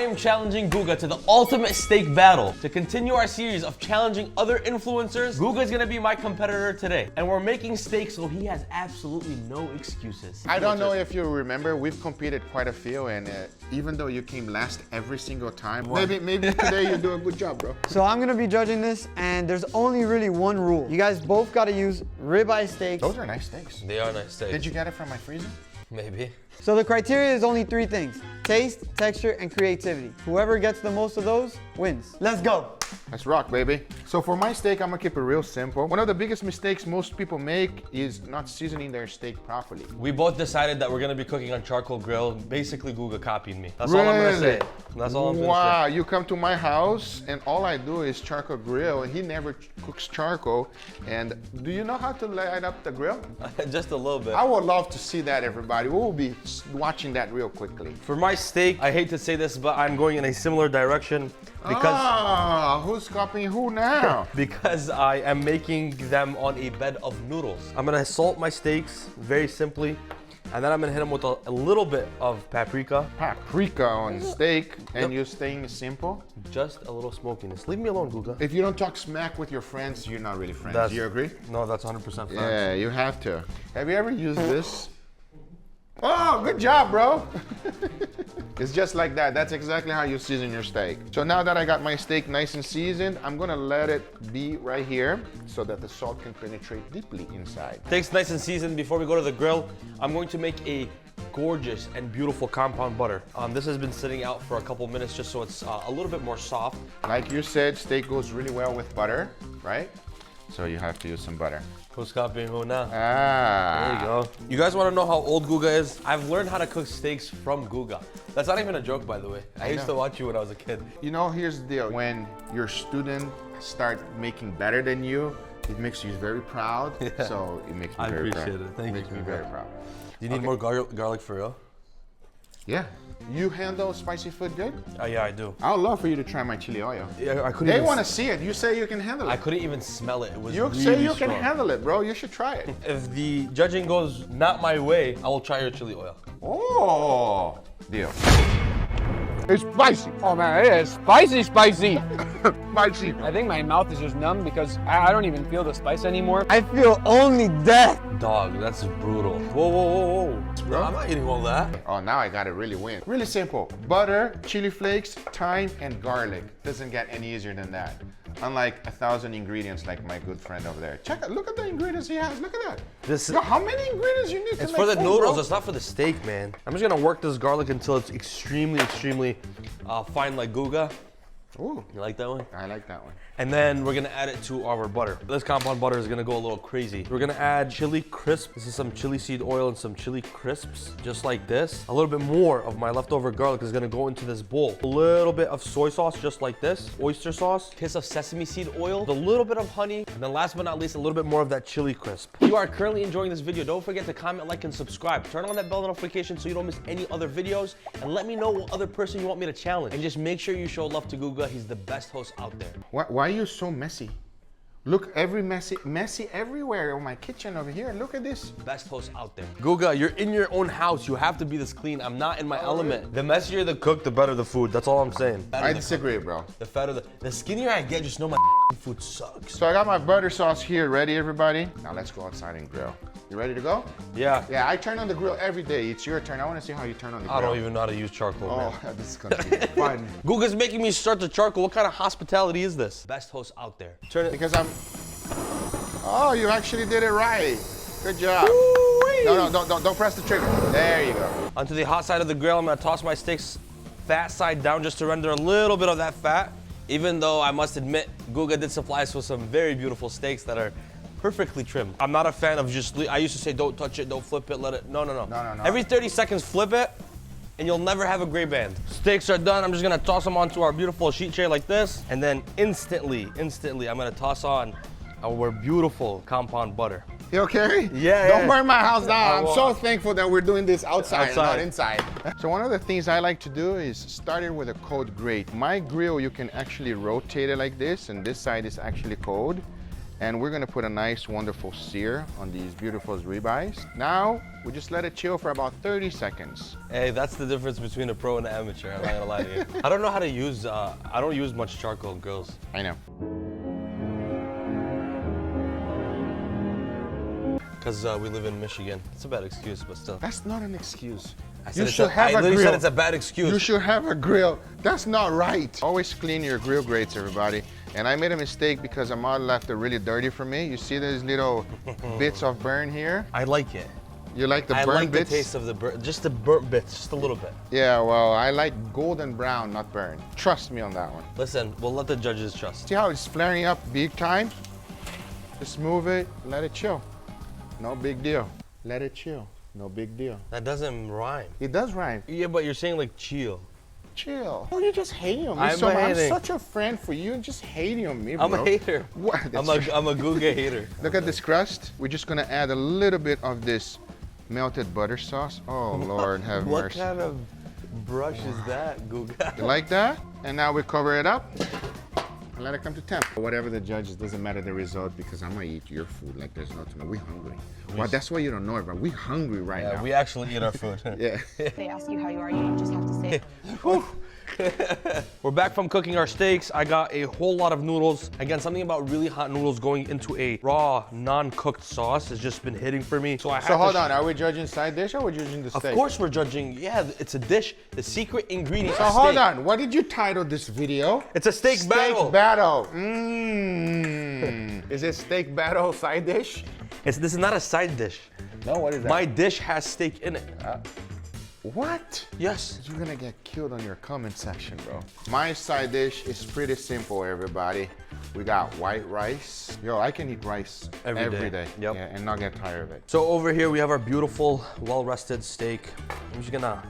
am challenging Guga to the ultimate steak battle. To continue our series of challenging other influencers, Guga is gonna be my competitor today. And we're making steak so he has absolutely no excuses. I don't know if you remember, we've competed quite a few, and even though you came last every single time, maybe today you do a good job, bro. So I'm gonna be judging this, and there's only really one rule. You guys both gotta use ribeye steaks. Those are nice steaks. They are nice steaks. Did you get it from my freezer? Maybe. So the criteria is only 3 things: taste, texture, and creativity. Whoever gets the most of those wins. Let's go. Let's rock, baby. So for my steak, I'm gonna keep it real simple. One of the biggest mistakes most people make is not seasoning their steak properly. We both decided that we're gonna be cooking on charcoal grill. Basically, Guga copied me. That's all I'm gonna say. That's all I'm gonna say. Wow, you come to my house and all I do is charcoal grill, and he never cooks charcoal. And do you know how to light up the grill? Just a little bit. I would love to see that, everybody. We will be watching that real quickly. For my steak, I hate to say this, but I'm going in a similar direction because who's copying who now? because I am making them on a bed of noodles. I'm gonna salt my steaks very simply, and then I'm gonna hit them with a little bit of paprika. Paprika on steak, and you're staying simple? Just a little smokiness. Leave me alone, Guga. If you don't talk smack with your friends, you're not really friends. Do you agree? No, that's 100% facts. Yeah, you have to. Have you ever used this? Oh, good job, bro. It's just like that. That's exactly how you season your steak. So now that I got my steak nice and seasoned, I'm gonna let it be right here so that the salt can penetrate deeply inside. Steak's nice and seasoned. Before we go to the grill, I'm going to make a gorgeous and beautiful compound butter. This has been sitting out for a couple minutes just so it's a little bit more soft. Like you said, steak goes really well with butter, right? So you have to use some butter. Who's copying who now? Ah. There you go. You guys want to know how old Guga is? I've learned how to cook steaks from Guga. That's not even a joke, by the way. I used to watch you when I was a kid. You know, here's the deal. When your student start making better than you, it makes you very proud. Yeah. So it makes me very proud. I appreciate it. Thank you. Makes me very proud. Do you need more garlic for real? Yeah. You handle spicy food good? Yeah, I do. I would love for you to try my chili oil. Yeah, I couldn't. They want to see it. You say you can handle it. I couldn't even smell it. It was You really say you strong. can handle it, bro. You should try it. If the judging goes not my way, I will try your chili oil. Oh, deal. It's spicy. Oh man, it is spicy. Spicy. I think my mouth is just numb because I don't even feel the spice anymore. I feel only death. Dog, that's brutal. Whoa, whoa, whoa, whoa. Bro, I'm not eating all that. Oh, now I got it really win. Really simple. Butter, chili flakes, thyme, and garlic. Doesn't get any easier than that. Unlike 1,000 ingredients like my good friend over there. Check out, look at the ingredients he has. Look at that. Yo, how many ingredients you need to make? It's for the food, noodles, bro? it's not for the steak, man. I'm just gonna work this garlic until it's extremely fine like Guga. Ooh, You like that one? I like that one. And then we're gonna add it to our butter. This compound butter is gonna go a little crazy. We're gonna add chili crisp. This is some chili seed oil and some chili crisps, just like this. A little bit more of my leftover garlic is gonna go into this bowl. A little bit of soy sauce, just like this. Oyster sauce, kiss of sesame seed oil, a little bit of honey, and then last but not least, a little bit more of that chili crisp. If you are currently enjoying this video, don't forget to comment, like, and subscribe. Turn on that bell notification so you don't miss any other videos, and let me know what other person you want me to challenge. And just make sure you show love to Guga. He's the best host out there. Why are you so messy? Look, messy everywhere in my kitchen over here. Look at this. Best host out there. Guga, you're in your own house. You have to be this clean. I'm not in my element. The messier the cook, the better the food. That's all I'm saying. I disagree, bro. The fatter the skinnier I get, just know my food sucks. So I got my butter sauce here ready, everybody. Now let's go outside and grill. You ready to go? Yeah. Yeah, I turn on the grill every day. It's your turn. I want to see how you turn on the grill. I don't even know how to use charcoal, man. Oh, this is gonna be fun. Guga's making me start the charcoal. What kind of hospitality is this? Best host out there. Turn it. Because I'm. Oh, you actually did it right. Good job. No, don't press the trigger. There you go. Onto the hot side of the grill, I'm gonna toss my steaks fat side down just to render a little bit of that fat. Even though I must admit, Guga did supply us with some very beautiful steaks that are perfectly trimmed. I'm not a fan of I used to say, don't touch it, don't flip it, let it, no. No. Every 30 seconds, flip it, and you'll never have a gray band. Steaks are done. I'm just gonna toss them onto our beautiful sheet tray like this, and then instantly, I'm gonna toss on our beautiful compound butter. You okay? Yeah. Don't burn my house down. I'm won't. so thankful that we're doing this outside. And not inside. So one of the things I like to do is start it with a cold grate. My grill, you can actually rotate it like this, and this side is actually cold. And we're gonna put a nice, wonderful sear on these beautiful ribeyes. Now, we just let it chill for about 30 seconds. Hey, that's the difference between a pro and an amateur. I'm not gonna lie to you. I don't know how to use, I don't use much charcoal grills. I know. Because we live in Michigan. It's a bad excuse, but still. That's not an excuse. I You should have I a literally grill. said it's a bad excuse. You should have a grill. That's not right. Always clean your grill grates, everybody. And I made a mistake because Ahmad left it really dirty for me. You see these little bits of burn here? I like it. You like the I burn like bits? the taste of the burn, just the burnt bits, just a little bit. Yeah, well, I like golden brown, not burn. Trust me on that one. Listen, we'll let the judges trust. See how it's flaring up big time? Just move it, let it chill. No big deal. Let it chill. No big deal. That doesn't rhyme. It does rhyme. Yeah, but you're saying like chill. Chill. Oh, you just hate him. I'm I'm hating. such a friend for you and just hating on me, bro. I'm a hater. What? I'm a Guga hater. Look at this crust. We're just gonna add a little bit of this melted butter sauce. Oh, Lord, have What mercy. kind of brush is that, Guga? You like that? And now we cover it up and let it come to temp. Whatever the judges, doesn't matter the result because I'm gonna eat your food like there's no tomorrow. We hungry. Well, that's why you don't know it, bro. We hungry right Yeah, now. we actually eat our food. Yeah. They ask you how you are, you just have to say it. We're back from cooking our steaks. I got a whole lot of noodles. Again, something about really hot noodles going into a raw, non-cooked sauce has just been hitting for me. So I had So hold to on, are we judging side dish or are we judging the Of steak? course we're judging. Yeah, it's a dish. The secret ingredient So is hold steak. on, what did you title this video? It's a steak battle. Steak battle. Mmm. Is it steak battle side dish? This is not a side dish. No, what is that? My dish has steak in it. What? Yes. You're gonna get killed on your comment section, bro. My side dish is pretty simple, everybody. We got white rice. Yo, I can eat rice every day. Yep. Yeah, and not get tired of it. So over here we have our beautiful, well-rested steak. I'm just gonna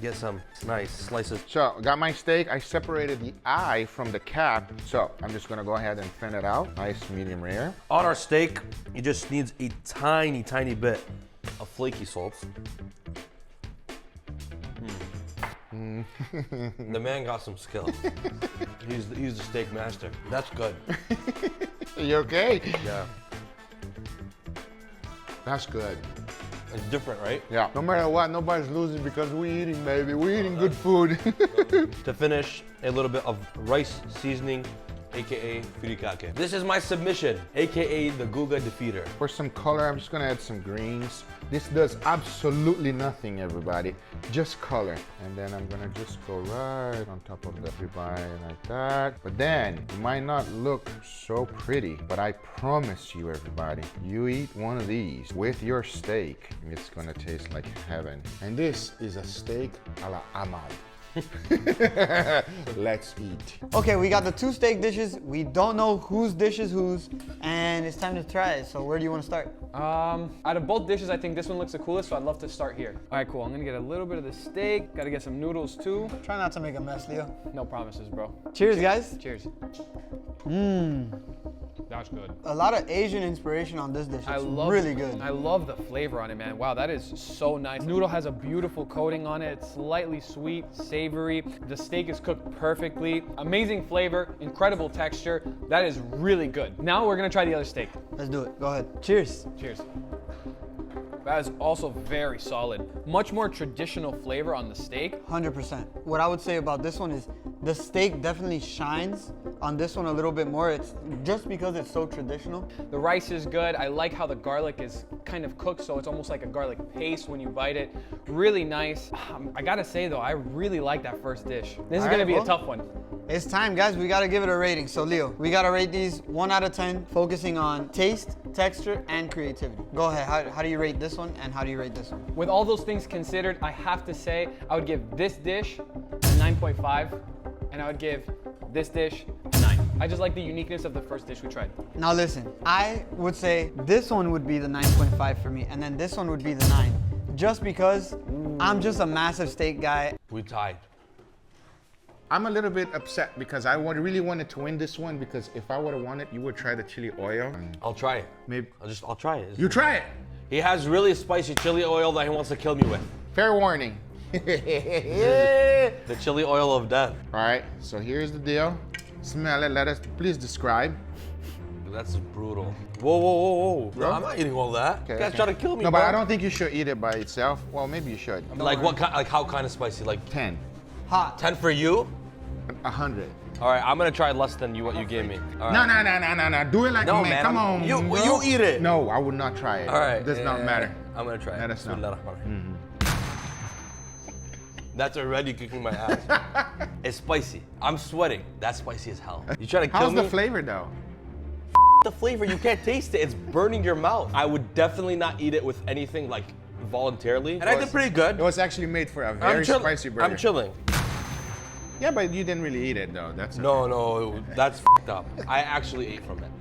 get some nice slices. So, got my steak. I separated the eye from the cap. So, I'm just gonna go ahead and thin it out. Nice medium rare. On our steak, it just needs a tiny, tiny bit of flaky salt. The man got some skill. He's the steak master. That's good. You okay? Yeah. That's good. It's different, right? Yeah. No matter what, nobody's losing because we eating, baby. We eating good food. To finish, a little bit of rice seasoning, aka furikake. This is my submission, aka the Guga defeater. For some color, I'm just gonna add some greens. This does absolutely nothing, everybody. Just color. And then I'm gonna just go right on top of the ribeye like that. But then, it might not look so pretty, but I promise you, everybody, you eat one of these with your steak, it's gonna taste like heaven. And this is a steak a la Ahmad. Let's eat. Okay, we got the two steak dishes. We don't know whose dish is whose, and it's time to try it. So where do you want to start? Out of both dishes, I think this one looks the coolest, so I'd love to start here. All right, cool. I'm gonna get a little bit of the steak. Gotta get some noodles too. Try not to make a mess, Leo. No promises, bro. Cheers, guys. Cheers. That's good. A lot of Asian inspiration on this dish. It's really good. I love the flavor on it, man. Wow, that is so nice. Noodle has a beautiful coating on it. It's slightly sweet, savory. The steak is cooked perfectly. Amazing flavor, incredible texture. That is really good. Now we're gonna try the other steak. Let's do it. Go ahead. Cheers. Cheers. That is also very solid. Much more traditional flavor on the steak. 100%. What I would say about this one is the steak definitely shines on this one a little bit more. It's just because it's so traditional. The rice is good. I like how the garlic is kind of cooked, so it's almost like a garlic paste when you bite it. Really nice. I gotta say though, I really like that first dish. This is gonna be a tough one. It's time, guys. We gotta give it a rating. So Leo, we gotta rate these 1 out of 10, focusing on taste, texture, and creativity. Go ahead. How do you rate this one, and how do you rate this one? With all those things considered, I have to say I would give this dish a 9.5, and I would give this dish a 9. I just like the uniqueness of the first dish we tried. Now listen, I would say this one would be the 9.5 for me, and then this one would be the 9. Just because I'm just a massive steak guy. We tied. I'm a little bit upset because I really wanted to win this one because if I would have won it, you would try the chili oil. I'll try it. Maybe. I'll try it. You try it. He has really spicy chili oil that he wants to kill me with. Fair warning. The chili oil of death. All right, so here's the deal. Smell it, let us, please describe. That's brutal. Whoa, whoa, whoa, whoa. Bro? I'm not eating all that. Okay, You guys okay. trying to kill me, No, bro. but I don't think you should eat it by itself. Well, maybe you should. Like what kind? Like how kind of spicy? Like 10, Hot. 10 for you? 100. All right, I'm gonna try less than what you gave me. All No, right. no. Do it like No, a man. man, Come I'm- on, you- bro. you eat it. No, I would not try it. All right. Does not matter. I'm gonna try it. Let us know. Bismillahirrahmanirrahim. That's already kicking my ass. It's spicy. I'm sweating. That's spicy as hell. You trying to kill How's me? the flavor though? The flavor, you can't taste it. It's burning your mouth. I would definitely not eat it with anything like voluntarily. And I did pretty good. It was actually made for a very spicy burger. I'm chilling. Yeah, but you didn't really eat it though. That's No, that's f***ed up. I actually ate from it.